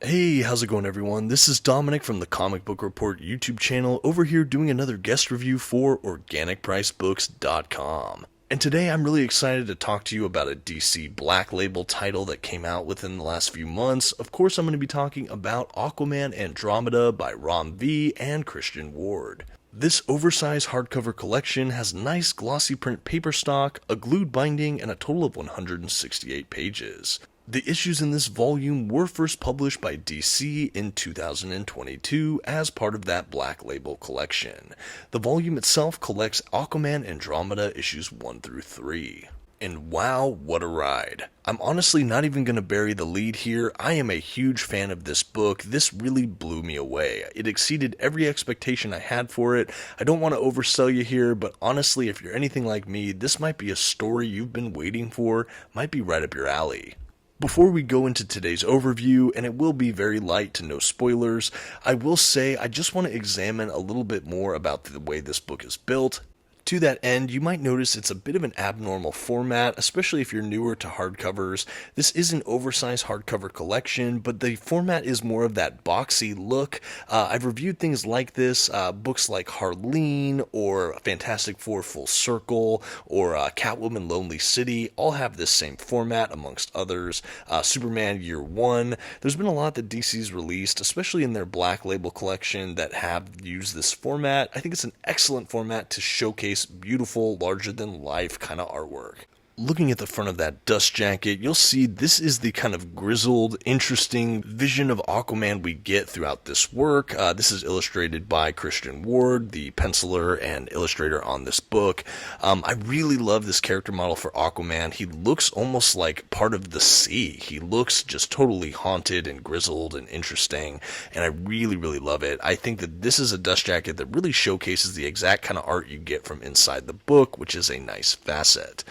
Hey, how's it going everyone? This is Dominick from the Comic Book Report YouTube channel over here doing another guest review for organicpricedbooks.com. And today I'm really excited to talk to you about a DC Black Label title that came out within the last few months. Of course, I'm going to be talking about Aquaman Andromeda by Rom V and Christian Ward. This oversized hardcover collection has nice glossy print paper stock, a glued binding, and a total of 168 pages. The issues in this volume were first published by DC in 2022 as part of that Black Label collection. The volume itself collects Aquaman Andromeda issues 1 through 3. And wow, what a ride. I'm honestly not even going to bury the lead here. I am a huge fan of this book. This really blew me away. It exceeded every expectation I had for it. I don't want to oversell you here, but honestly, if you're anything like me, this might be a story you've been waiting for, might be right up your alley. Before we go into today's overview, and it will be very light to no spoilers, I will say I just want to examine a little bit more about the way this book is built. To that end, you might notice it's a bit of an abnormal format, especially if you're newer to hardcovers. This is an oversized hardcover collection, but the format is more of that boxy look. I've reviewed things like this, books like Harleen, or Fantastic Four Full Circle, or Catwoman Lonely City, all have this same format amongst others. Superman Year One. There's been a lot that DC's released, especially in their Black Label collection, that have used this format. I think it's an excellent format to showcase beautiful, larger-than-life kind of artwork. Looking at the front of that dust jacket, you'll see this is the kind of grizzled, interesting vision of Aquaman we get throughout this work. This is illustrated by Christian Ward, the penciler and illustrator on this book. I really love this character model for Aquaman. He looks almost like part of the sea. He looks just totally haunted and grizzled and interesting, and I really, really love it. I think that this is a dust jacket that really showcases the exact kind of art you get from inside the book, which is a nice facet.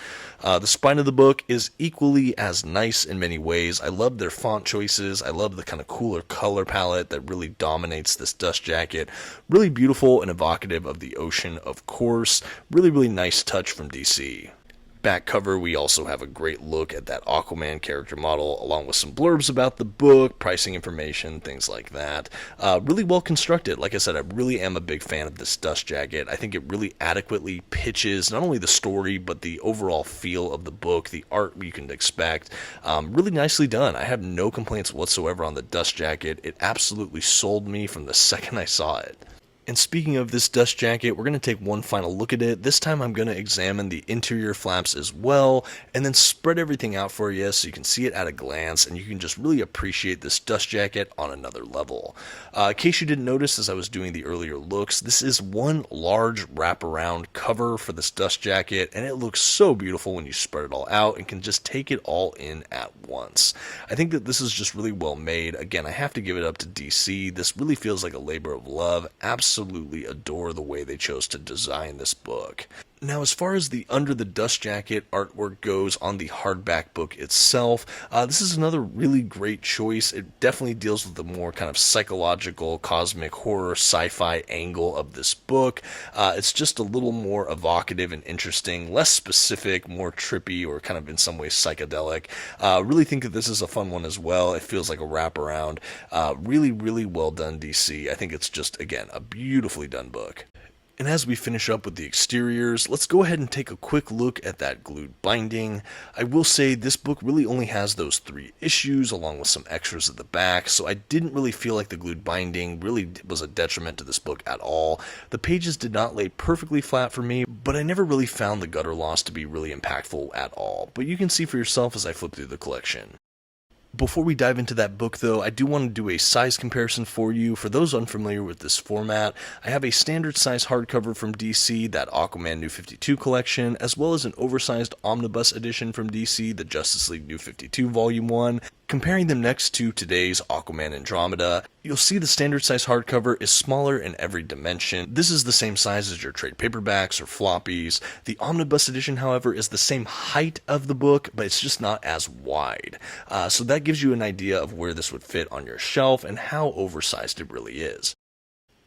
The spine of the book is equally as nice in many ways. I love their font choices. I love the kind of cooler color palette that really dominates this dust jacket. Really beautiful and evocative of the ocean, of course. Really, really nice touch from DC. Back cover, we also have a great look at that Aquaman character model, along with some blurbs about the book, pricing information, things like that. Really well constructed. Like I said, I really am a big fan of this dust jacket. I think it really adequately pitches not only the story, but the overall feel of the book, the art you can expect. Really nicely done. I have no complaints whatsoever on the dust jacket. It absolutely sold me from the second I saw it. And speaking of this dust jacket, we're going to take one final look at it. This time I'm going to examine the interior flaps as well, and then spread everything out for you so you can see it at a glance, and you can just really appreciate this dust jacket on another level. In case you didn't notice as I was doing the earlier looks, this is one large wraparound cover for this dust jacket, and it looks so beautiful when you spread it all out and can just take it all in at once. I think that this is just really well made. Again, I have to give it up to DC. This really feels like a labor of love. Absolutely adore the way they chose to design this book. Now, as far as the under the dust jacket artwork goes on the hardback book itself, this is another really great choice. It definitely deals with the more kind of psychological, cosmic horror, sci-fi angle of this book. It's just a little more evocative and interesting, less specific, more trippy, or kind of in some ways psychedelic. Really think that this is a fun one as well. It feels like a wraparound. Really, really well done, DC. I think it's just, again, a beautifully done book. And as we finish up with the exteriors, let's go ahead and take a quick look at that glued binding. I will say this book really only has those 3 issues along with some extras at the back, so I didn't really feel like the glued binding really was a detriment to this book at all. The pages did not lay perfectly flat for me, but I never really found the gutter loss to be really impactful at all. But you can see for yourself as I flip through the collection. Before we dive into that book, though, I do want to do a size comparison for you. For those unfamiliar with this format, I have a standard size hardcover from DC, that Aquaman New 52 collection, as well as an oversized omnibus edition from DC, the Justice League New 52 Volume 1. Comparing them next to today's Aquaman Andromeda, you'll see the standard size hardcover is smaller in every dimension. This is the same size as your trade paperbacks or floppies. The omnibus edition, however, is the same height of the book, but it's just not as wide. So that gives you an idea of where this would fit on your shelf and how oversized it really is.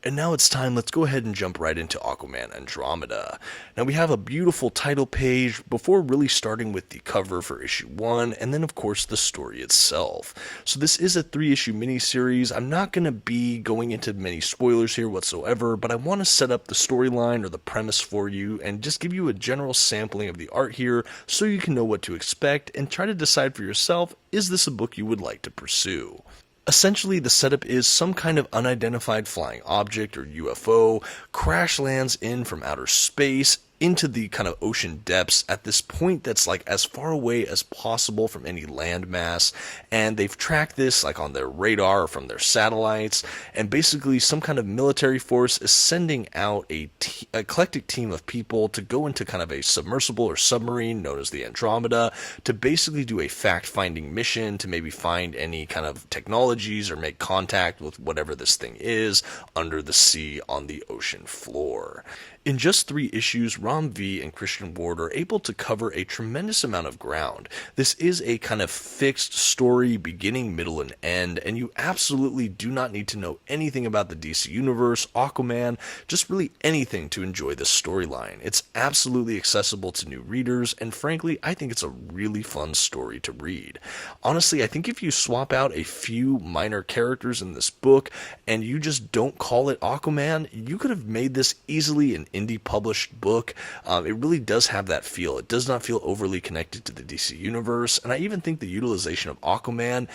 And now it's time, let's go ahead and jump right into Aquaman Andromeda. Now we have a beautiful title page before really starting with the cover for issue 1, and then of course the story itself. So this is a 3-issue miniseries. I'm not going to be going into many spoilers here whatsoever, but I want to set up the storyline or the premise for you and just give you a general sampling of the art here so you can know what to expect and try to decide for yourself, is this a book you would like to pursue? Essentially, the setup is some kind of unidentified flying object or UFO crash lands in from outer space into the kind of ocean depths at this point that's like as far away as possible from any landmass, and they've tracked this like on their radar or from their satellites, and basically some kind of military force is sending out a eclectic team of people to go into kind of a submersible or submarine known as the Andromeda to basically do a fact-finding mission to maybe find any kind of technologies or make contact with whatever this thing is under the sea on the ocean floor. In just 3 issues, Ram V and Christian Ward are able to cover a tremendous amount of ground. This is a kind of fixed story, beginning, middle, and end, and you absolutely do not need to know anything about the DC Universe, Aquaman, just really anything to enjoy this storyline. It's absolutely accessible to new readers, and frankly, I think it's a really fun story to read. Honestly, I think if you swap out a few minor characters in this book, and you just don't call it Aquaman, you could have made this easily an indie published book. It really does have that feel. It does not feel overly connected to the DC Universe, and I even think the utilization of Aquaman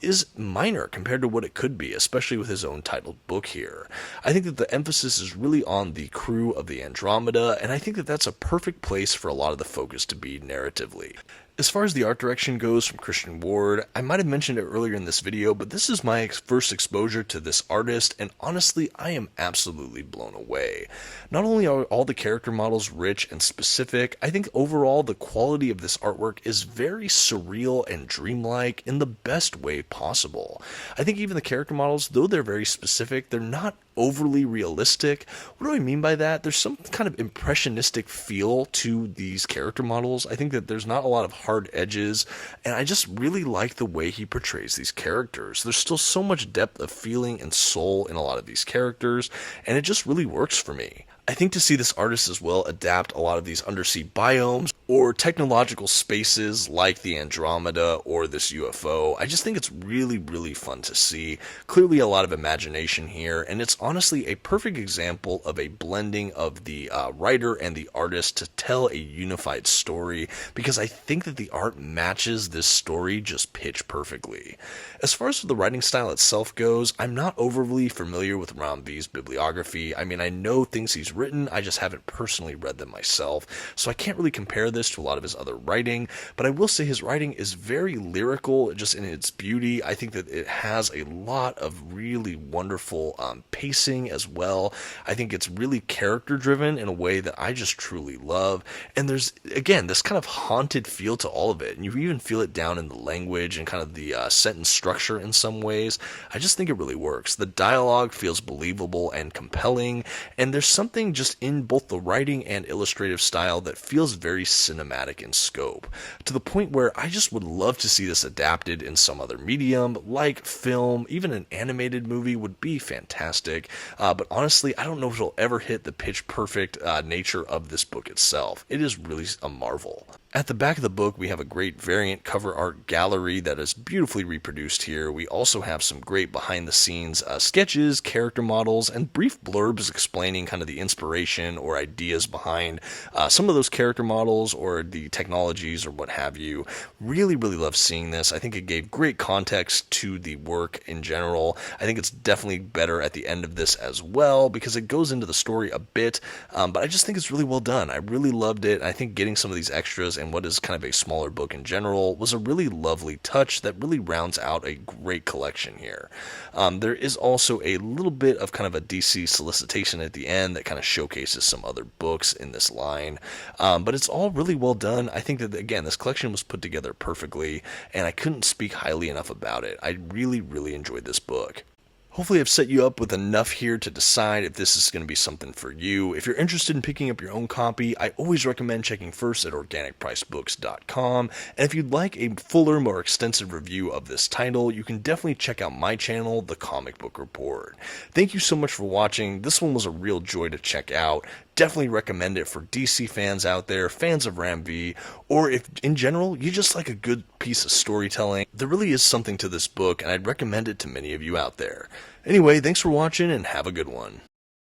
is minor compared to what it could be, especially with his own titled book here. I think that the emphasis is really on the crew of the Andromeda, and I think that that's a perfect place for a lot of the focus to be narratively. As far as the art direction goes from Christian Ward, I might have mentioned it earlier in this video, but this is my first exposure to this artist, and honestly, I am absolutely blown away. Not only are all the character models rich and specific, I think overall the quality of this artwork is very surreal and dreamlike in the best way possible. I think even the character models, though they're very specific, they're not overly realistic. What do I mean by that? There's some kind of impressionistic feel to these character models. I think that there's not a lot of hard edges, and I just really like the way he portrays these characters. There's still so much depth of feeling and soul in a lot of these characters, and it just really works for me. I think to see this artist as well adapt a lot of these undersea biomes or technological spaces like the Andromeda or this UFO, I just think it's really, really fun to see. Clearly a lot of imagination here, and it's honestly a perfect example of a blending of the writer and the artist to tell a unified story, because I think that the art matches this story just pitch perfectly. As far as the writing style itself goes, I'm not overly familiar with Ram V's bibliography. I mean, I know things he's written, I just haven't personally read them myself, so I can't really compare this to a lot of his other writing, but I will say his writing is very lyrical just in its beauty. I think that it has a lot of really wonderful pacing as well. I think it's really character driven in a way that I just truly love, and there's, again, this kind of haunted feel to all of it, and you even feel it down in the language and kind of the sentence structure in some ways. I just think it really works. The dialogue feels believable and compelling, and there's something just in both the writing and illustrative style that feels very cinematic in scope, to the point where I just would love to see this adapted in some other medium, like film. Even an animated movie would be fantastic, but honestly, I don't know if it'll ever hit the pitch perfect nature of this book itself. It is really a marvel. At the back of the book, we have a great variant cover art gallery that is beautifully reproduced here. We also have some great behind-the-scenes sketches, character models, and brief blurbs explaining kind of the inspiration or ideas behind some of those character models or the technologies or what have you. Really, really love seeing this. I think it gave great context to the work in general. I think it's definitely better at the end of this as well because it goes into the story a bit, but I just think it's really well done. I really loved it. I think getting some of these extras and what is kind of a smaller book in general was a really lovely touch that really rounds out a great collection here. There is also a little bit of kind of a DC solicitation at the end that kind of showcases some other books in this line, but it's all really well done. I think that, again, this collection was put together perfectly, and I couldn't speak highly enough about it. I really, really enjoyed this book. Hopefully I've set you up with enough here to decide if this is going to be something for you. If you're interested in picking up your own copy, I always recommend checking first at organicpricedbooks.com. And if you'd like a fuller, more extensive review of this title, you can definitely check out my channel, The Comic Book Report. Thank you so much for watching. This one was a real joy to check out. Definitely recommend it for DC fans out there, fans of Ram V, or if in general you just like a good piece of storytelling. There really is something to this book, and I'd recommend it to many of you out there. Anyway, thanks for watching and have a good one.